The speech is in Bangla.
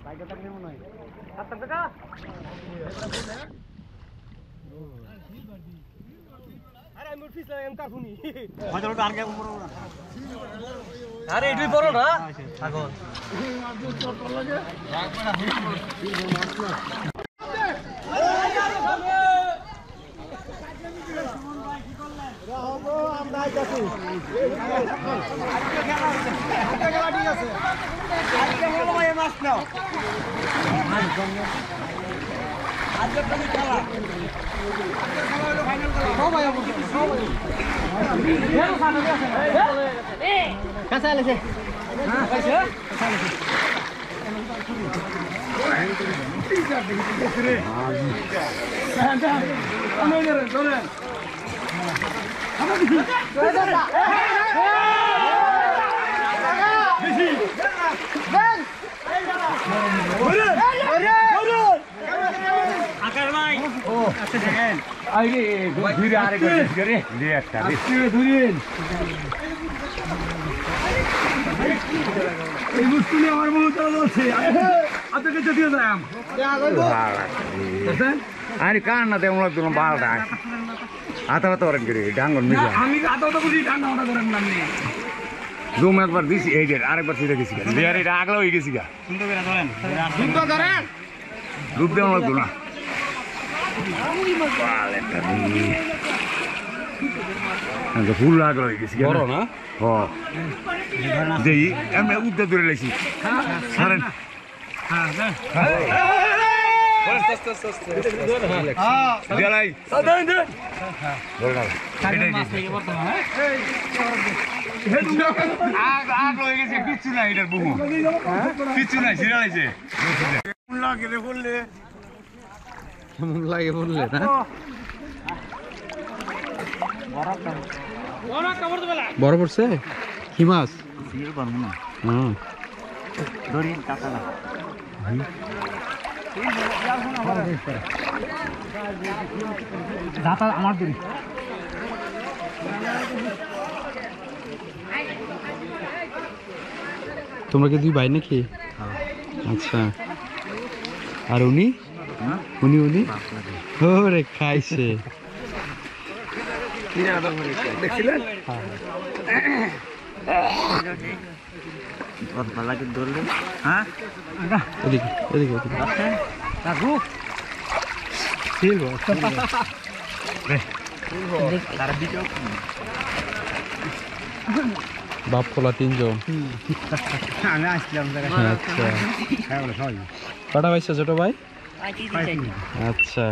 বাইকে থাকলে মনে হয় 70 টাকা আরে আমি ফিস লাগাম কাকুনি হাজার টাকা আগে বড় না আরে এটাই বড় না এখন আমরা আইতাছি আজকে খেলা ঠিক আছে আজকে হলো ভাই মাছ নাও আজকে তুমি খেলা হলো ফাইনাল খেলা সবাই আমাকে সবাই এর সামনে আছে এ কাছে আলেছে হ্যাঁ কাছে কাছে आणि का ना ते मुळे तुला बाळ डाळ आता वातावरण गिरी डांगण मी आम्ही आता तो बुझी ठांडा होता धरण नामने रूम একবার দিছি এই যে আরেকবার ফিরে গেছি বিয়ার এটা আগলা হয়ে গেছি গা সুন্দর করে ধরেন সুন্দর ধরেন রূপ দেওয়া লাগতো না বালে কাদি আগে ফুল আগলা হয়ে গেছি বড় না হ্যাঁ দেই আমি উদ্দে ধরে লাইছি সারেন হ্যাঁ হ্যাঁ দেলাই সাদাই দে ধরে নাও এটাই মাছ থেকে বর্তমানে আগ হয়ে গেছে পিছু না এটার বহু পিছু না ছিড়াইছে লাগে রে বললে কেমন লাগে বললে না বড় পড়ছে কি মাছ সিল পারবো না হুম ধরি টাকা না দাতা আমার দড়ি তোমরা কি দুই ভাই নাকি আচ্ছা আর উনি উনি উনি ওরে খাইছে দেখছিলেন ভালো ধরলে হ্যাঁ এদিকে এদিকে এদিকে কাকু তারা দিতেও বাপ খোলা 3 জন আমি আসলাম আচ্ছা হ্যাঁ বলে সবাই কটা পাইছো ছোট ভাই আচ্ছা